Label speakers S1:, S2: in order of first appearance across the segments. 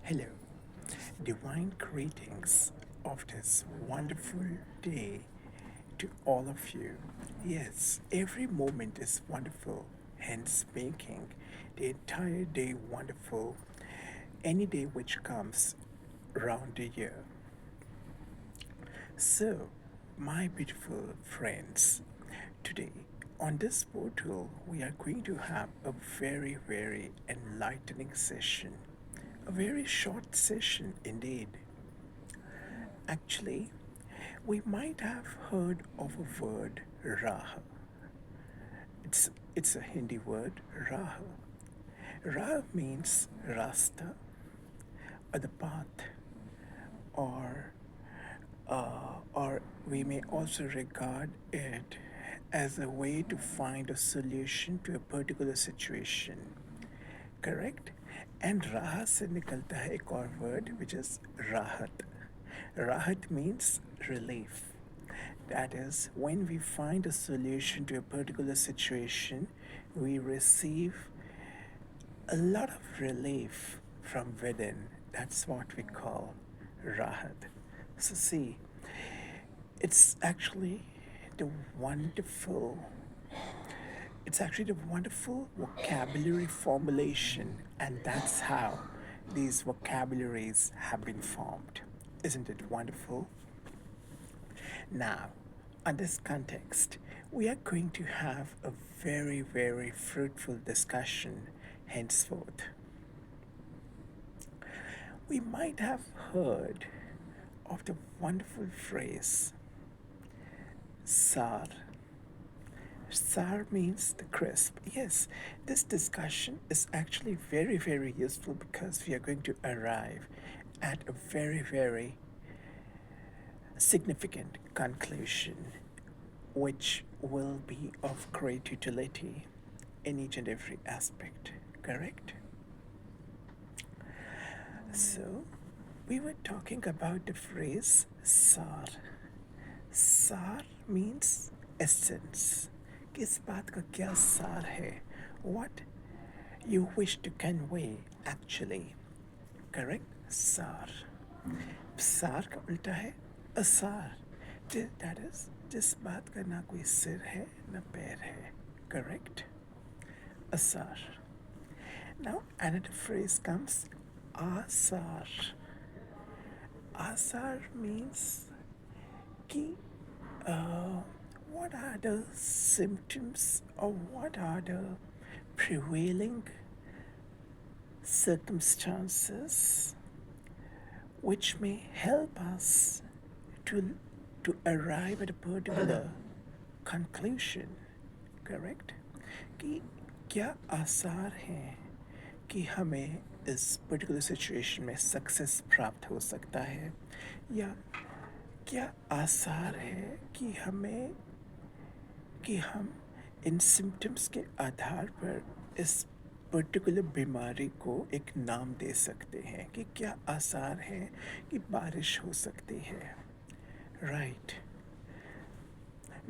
S1: Hello, divine greetings of this wonderful day to all of you. Yes, every moment is wonderful, hence making the entire day wonderful, any day which comes round the year. So, my beautiful friends, today on this portal we are going to have a very enlightening session. A very short session indeed. Actually, we might have heard of a word Rah. It's a Hindi word, Rah. Rah means Rasta or the path, or or we may also regard it as a way to find a solution to a particular situation. Correct? And राह से निकलता है एक और word which is राहत. Rahat means relief. That is, when we find a solution to a particular situation, we receive a lot of relief from within. That's what we call Rahat. So, see, it's actually the wonderful it's actually the wonderful vocabulary formulation, and that's how these vocabularies have been formed. Isn't it wonderful? Now, on this context, we are going to have a very fruitful discussion henceforth. We might have heard of the wonderful phrase SAR. SAR means the crisp. Yes, this discussion is actually very useful because we are going to arrive at a very significant conclusion which will be of great utility in each and every aspect, correct? So, we were talking about the phrase SAR. SAR means essence. किस बात का क्या सार है? What you wish to convey actually. Correct? SAR. SAR का उल्टा है असार. That is, जिस बात का ना कोई सिर है ना पैर है. Correct? Asar. Now another phrase comes asar. Asar means ki, what are the symptoms or what are the prevailing circumstances which may help us to, to arrive at a particular conclusion, correct? कि क्या आसार हैं कि हमें इस particular situation में success प्राप्त हो सकता है, या क्या आसार है कि हम इन सिम्टम्स के आधार पर इस पर्टिकुलर बीमारी को एक नाम दे सकते हैं कि क्या आसार है कि बारिश हो सकती है. Right.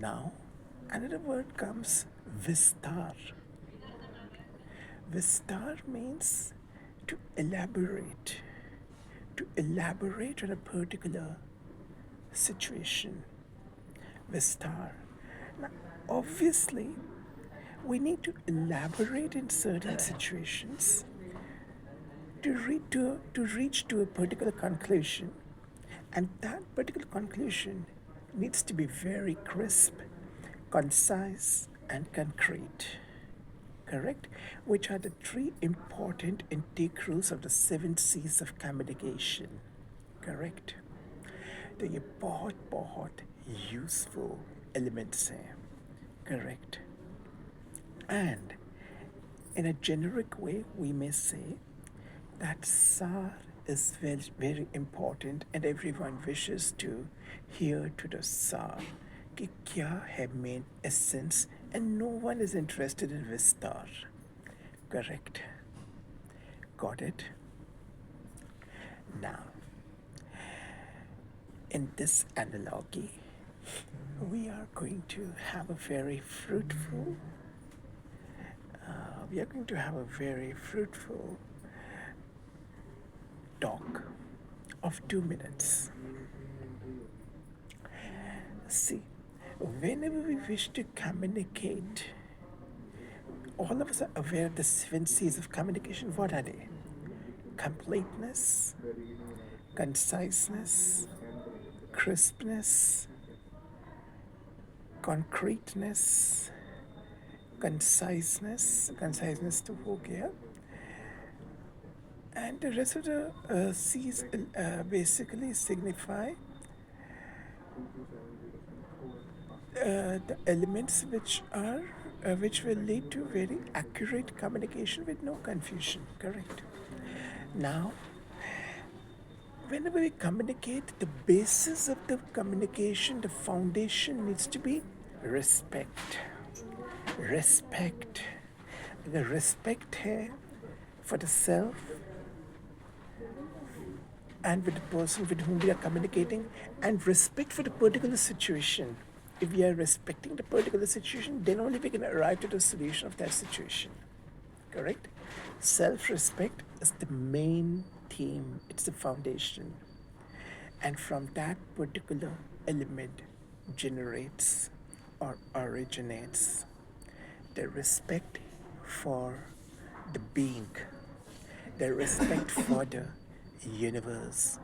S1: Now another word comes vistar. Vistar means to elaborate on a particular situation. Vistar. Now, obviously, we need to elaborate in certain situations to reach to a particular conclusion, and that particular conclusion needs to be very crisp, concise, and concrete. Correct? Which are the three important integrals of the 7 C's of communication. Correct? तो ये बहुत useful elements हैं. Correct? And in a generic way, we may say that SAR is very important and everyone wishes to hear to the SAR. कि क्या है main essence, and no one is interested in Vistar. Correct? Got it? Now, in this analogy, we are going to have a very fruitful of 2 minutes. See, whenever we wish to communicate, all of us are aware of the 7 C's of communication. What are they? Completeness, conciseness, crispness, concreteness, conciseness to हो गया, and the rest of the C's basically signify the elements which will lead to very accurate communication with no confusion. Correct. Now, whenever we communicate, the basis of the communication, the foundation needs to be respect. Respect. The respect है for the self and with the person with whom we are communicating, and respect for the particular situation. If we are respecting the particular situation, then only we can arrive to the solution of that situation. Correct? Self-respect is the main theme. It's the foundation. And from that particular element generates or originates the respect for the being, the respect for the universe,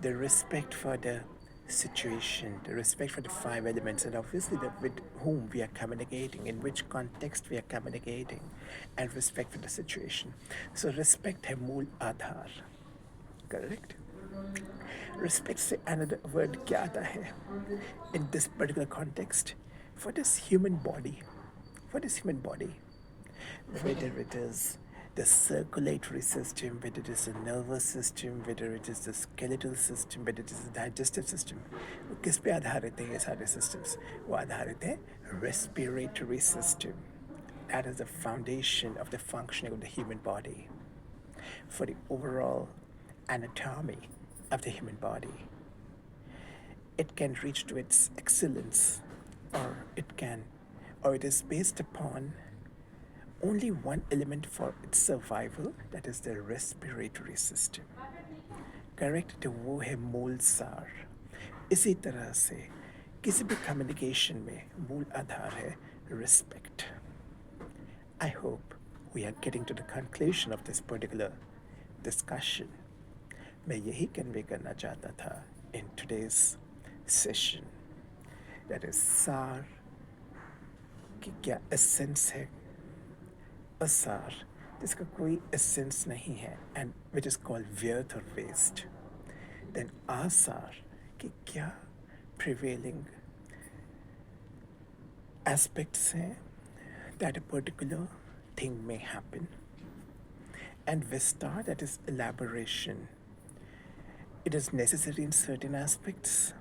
S1: the respect for the situation, the respect for the 5 elements, and obviously with whom we are communicating, in which context we are communicating, and respect for the situation. So respect है मूल आधार. Correct? Respect से another word क्या आता है in this particular context for this human body. For this human body, whether it is the circulatory system, whether it is the nervous system, whether it is the skeletal system, whether it is the digestive system, वो किस पे आधारित है ये सारे systems? वो आधारित है respiratory system. That is the foundation of the functioning of the human body. For the overall anatomy of the human body, it can reach to its excellence, or it is based upon only one element for its survival, that is the respiratory system. Correct? तो वो है मूल सार. इसी तरह से किसी भी कम्युनिकेशन में मूल आधार है respect. I hope we are getting to the conclusion of this particular discussion. मैं यही कन्वे करना चाहता था in today's session. That is सार कि क्या essence है, असार जिसका कोई essence नहीं है, and which is called व्यर्थ or waste. Then आसार कि क्या prevailing aspects हैं that a particular thing may happen. And vistar, that is elaboration. It is necessary in certain aspects,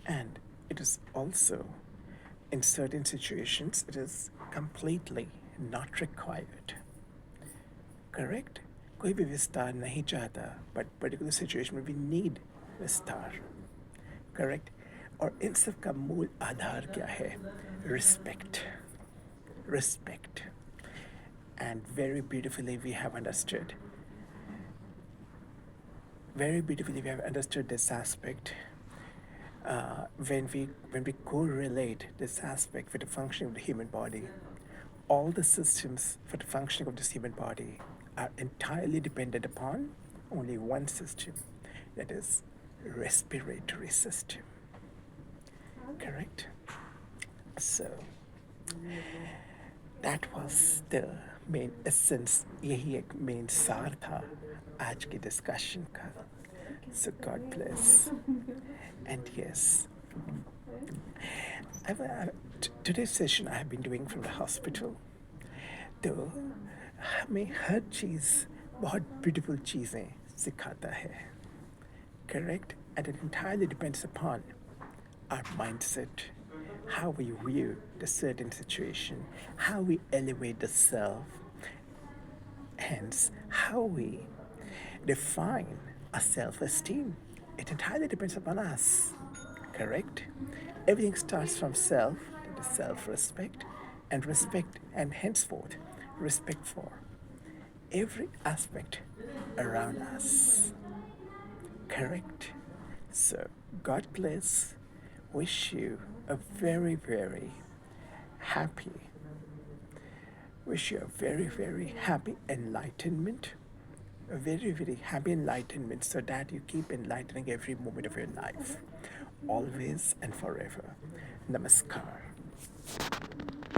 S1: and it is also in certain situations it is completely not required. Correct? कोई भी विस्तार नहीं चाहता, but particular situation में we need विस्तार. Correct? और इन सब का मूल आधार क्या है? Respect. Respect. And very beautifully we have understood. Very beautifully we have understood this aspect. When we correlate this aspect with the functioning of the human body, all the systems for the functioning of this human body are entirely dependent upon only one system, that is respiratory system. Correct? So that was the main essence, यही एक main सार था आज की discussion का. So God bless. And yes, today's session I have been doing from the hospital. तो हमें हर चीज़ बहुत beautiful चीज़ें सिखाता है. Correct? And it entirely depends upon our mindset, how we view the certain situation, how we elevate the self, hence how we define our self-esteem. It entirely depends upon us. Correct? Everything starts from self, that is self-respect, and respect, and henceforth respect for every aspect around us. Correct? So, God bless. Wish you a very, very happy, wish you a very, very happy enlightenment. A very, very happy enlightenment so that you keep enlightening every moment of your life, always and forever. Namaskar.